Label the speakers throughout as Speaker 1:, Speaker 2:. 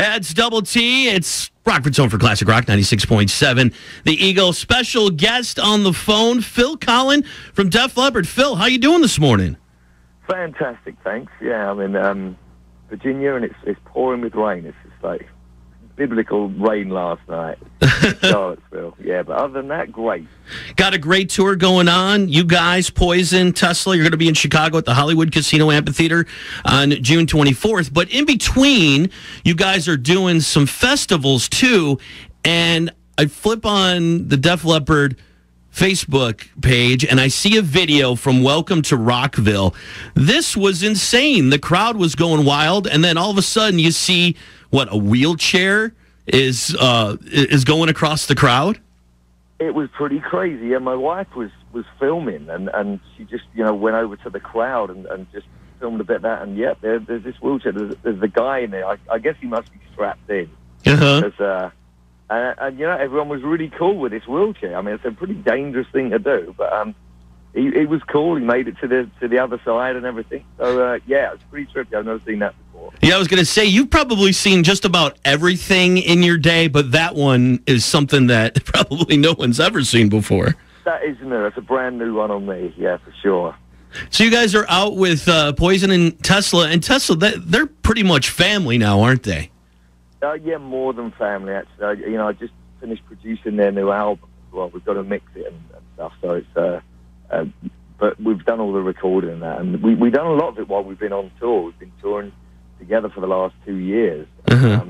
Speaker 1: It's Double T. It's Rockford's Home for Classic Rock 96.7. The Eagle special guest on the phone, Phil Collen from Def Leppard. Phil, how you doing this morning?
Speaker 2: Fantastic, thanks. Yeah, I'm in Virginia, and it's pouring with rain. It's just like biblical rain last night. Charlottesville. Yeah, but other than that, great.
Speaker 1: Got a great tour going on. You guys, Poison, Tesla, you're going to be in Chicago at the Hollywood Casino Amphitheater on June 24th. But in between, you guys are doing some festivals too. And I flip on the Def Leppard Facebook page, and I see a video from Welcome to Rockville. This was insane. The crowd was going wild, and then all of a sudden you see, a wheelchair is going across the crowd?
Speaker 2: It was pretty crazy. Yeah, my wife was filming, and she just, went over to the crowd and just filmed a bit of that, and there's this wheelchair. There's the guy in there. I guess he must be strapped in.
Speaker 1: Uh-huh.
Speaker 2: And everyone was really cool with this wheelchair. I mean, it's a pretty dangerous thing to do, but he was cool. He made it to the other side and everything. So it's pretty trippy. I've never seen that before.
Speaker 1: Yeah, I was going to say, you've probably seen just about everything in your day, but that one is something that probably no one's ever seen before.
Speaker 2: That is new. It's a brand new one on me. Yeah, for sure.
Speaker 1: So you guys are out with Poison and Tesla, they're pretty much family now, aren't they?
Speaker 2: Yeah, more than family, actually. I just finished producing their new album as well. We've got to mix it and stuff, so it's... but we've done all the recording and that, and we've done a lot of it while we've been on tour. We've been touring together for the last 2 years.
Speaker 1: Uh-huh.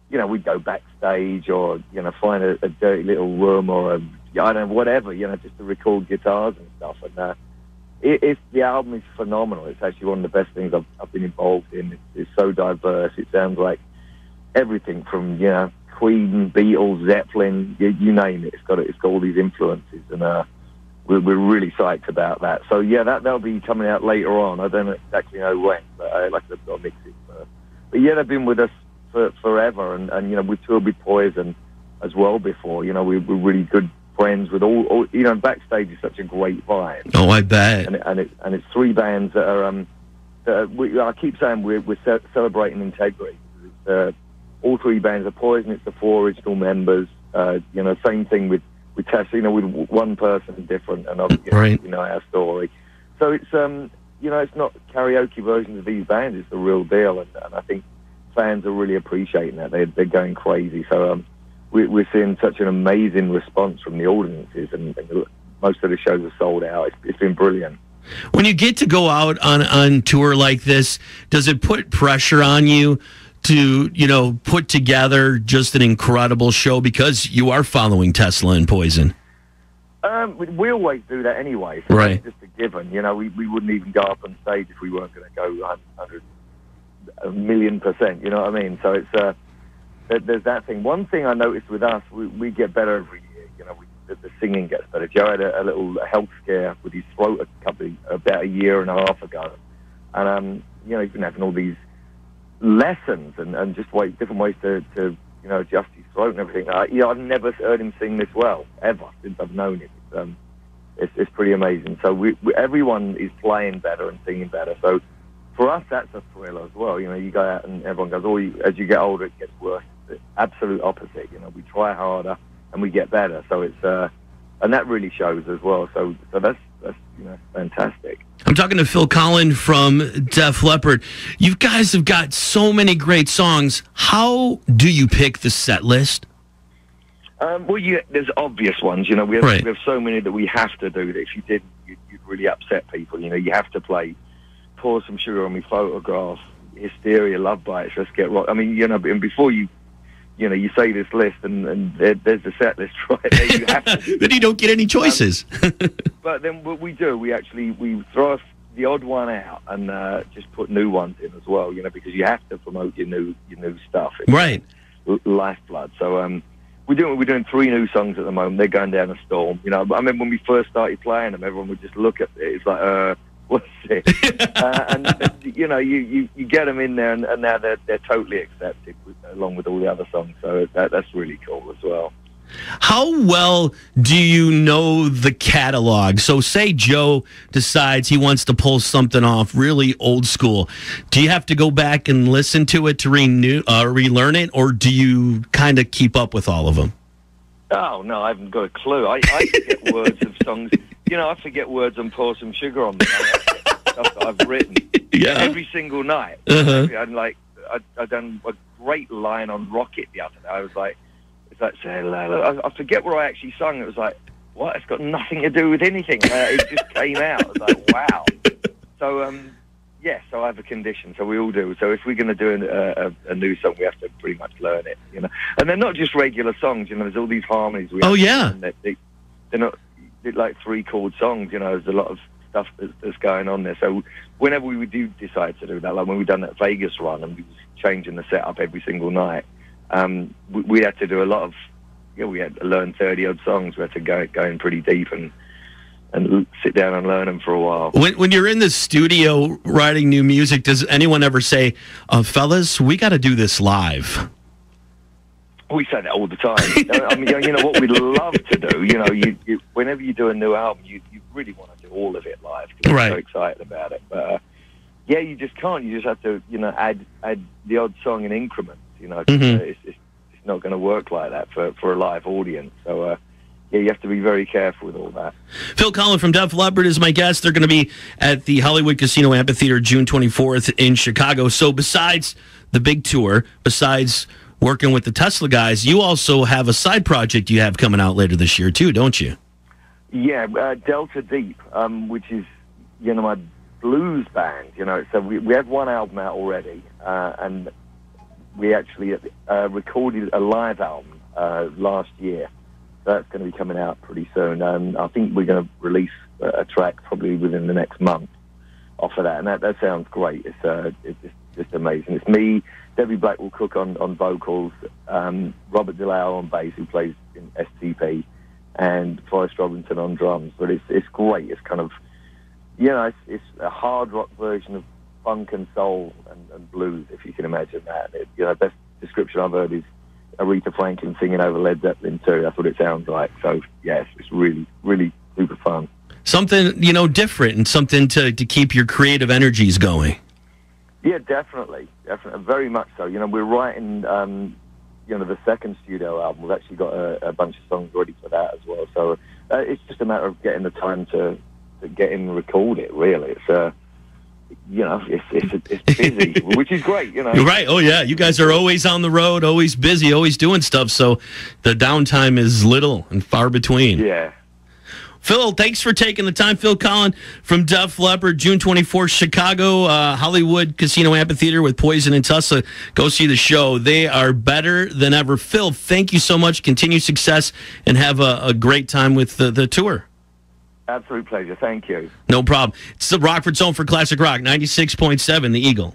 Speaker 2: We'd go backstage or, find a dirty little room or whatever, just to record guitars and stuff. And the album is phenomenal. It's actually one of the best things I've been involved in. It's so diverse. It sounds like everything from Queen, Beatles, Zeppelin, you name it. It's got all these influences, and we're really psyched about that. So that'll be coming out later on. I don't exactly know when, but I've got to mix it first. But they've been with us for forever, and we've toured with Poison as well before. We're really good friends with all. Backstage is such a great vibe.
Speaker 1: Oh, I bet.
Speaker 2: And it's three bands that are. I keep saying we're celebrating integrity. All three bands are Poison. It's the four original members. Same thing with Tesla. With one person different, and
Speaker 1: right.
Speaker 2: Our story. So it's it's not karaoke versions of these bands. It's the real deal, and I think fans are really appreciating that. They're going crazy. So we're seeing such an amazing response from the audiences, and most of the shows are sold out. It's been brilliant.
Speaker 1: When you get to go out on tour like this, does it put pressure on you to, put together just an incredible show because you are following Tesla and Poison?
Speaker 2: We always do that anyway. So
Speaker 1: right.
Speaker 2: It's just a given. We wouldn't even go up on stage if we weren't going to go 1,000,000%. You know what I mean? So it's there's that thing. One thing I noticed with us, we get better every year. The singing gets better. Joe had a little health scare with his throat about a year and a half ago, and he's been having all these lessons and just different ways to adjust his throat and everything. I've never heard him sing this well ever since I've known him. It's pretty amazing. So everyone is playing better and singing better. So for us, that's a thrill as well. You go out and everyone goes, as you get older, it gets worse. It's the absolute opposite. We try harder and we get better. So it's and that really shows as well. So that's fantastic.
Speaker 1: I'm talking to Phil Collen from Def Leppard. You guys have got so many great songs. How do you pick the set list?
Speaker 2: There's obvious ones. We have so many that we have to do that if you didn't, you'd really upset people. You have to play Pour Some Sugar on Me, Photograph, Hysteria, Love Bites, Let's Get Rock. I mean, and before you say this list and there's the set list right there. You have to.
Speaker 1: Then you don't get any choices.
Speaker 2: But then what we do, we throw the odd one out and just put new ones in as well. Because you have to promote your new stuff. It's
Speaker 1: right.
Speaker 2: Lifeblood. So we're doing 3 new songs at the moment. They're going down a storm. I remember when we first started playing them, everyone would just look at it. It's like, what's it? And you get them in there, and now they're totally accepted along with all the other songs. So that's really cool as well.
Speaker 1: How well do you know the catalog? So say Joe decides he wants to pull something off really old school. Do you have to go back and listen to it to relearn it, or do you kind of keep up with all of them?
Speaker 2: Oh, no, I haven't got a clue. I forget words of songs. I forget words and Pour Some Sugar on them. I forget stuff that I've written every single night. I've done a great line on Rocket the other day. I was like, I forget where I actually sung. It was like, what? It's got nothing to do with anything. It just came out. I was like, wow. So, so I have a condition. So we all do. So if we're going to do a new song, we have to pretty much learn it, And they're not just regular songs, there's all these harmonies. They're not like 3-chord songs, There's a lot of stuff that's going on there. So whenever we do decide to do that, like when we've done that Vegas run and we was changing the setup every single night, we had to do a lot of, we had to learn 30-odd songs. We had to go in pretty deep and sit down and learn them for a while.
Speaker 1: When you're in the studio writing new music, does anyone ever say, fellas, we got to do this live?
Speaker 2: We say that all the time. I mean, what we love to do, you whenever you do a new album, you really want to do all of it live because you're so excited about it. But, you just can't. You just have to, add the odd song in increments. It's not going to work like that for a live audience. So, you have to be very careful with all that.
Speaker 1: Phil Collen from Def Leppard is my guest. They're going to be at the Hollywood Casino Amphitheater June 24th in Chicago. So besides the big tour, besides working with the Tesla guys, you also have a side project you have coming out later this year too, don't you?
Speaker 2: Yeah, Delta Deep, which is, my blues band. So we have one album out already, and we actually recorded a live album last year. So that's going to be coming out pretty soon. I think we're going to release a track probably within the next month off of that, and that sounds great. It's just amazing. It's me, Debbie Blackwell Cook on vocals, Robert DeLao on bass, who plays in STP, and Forrest Robinson on drums. But it's great. It's kind of, it's a hard rock version of funk and soul and blues, if you can imagine that. Best description I've heard is Aretha Franklin singing over Led Zeppelin too. That's what it sounds like. So, yes, it's really, really super fun. Something,
Speaker 1: different and something to keep your creative energies going.
Speaker 2: Yeah, definitely. Very much so. We're writing, the second studio album. We've actually got a bunch of songs ready for that as well. So it's just a matter of getting the time to get in and record it, really. It's, it's busy, which is great, You're
Speaker 1: right. Oh, yeah. You guys are always on the road, always busy, always doing stuff. So the downtime is little and far between.
Speaker 2: Yeah.
Speaker 1: Phil, thanks for taking the time. Phil Collen from Def Leppard, June 24th, Chicago, Hollywood Casino Amphitheater with Poison and Tussa. Go see the show. They are better than ever. Phil, thank you so much. Continue success and have a great time with the tour.
Speaker 2: Absolute pleasure. Thank you.
Speaker 1: No problem. It's the Rockford Zone for Classic Rock, 96.7, The Eagle.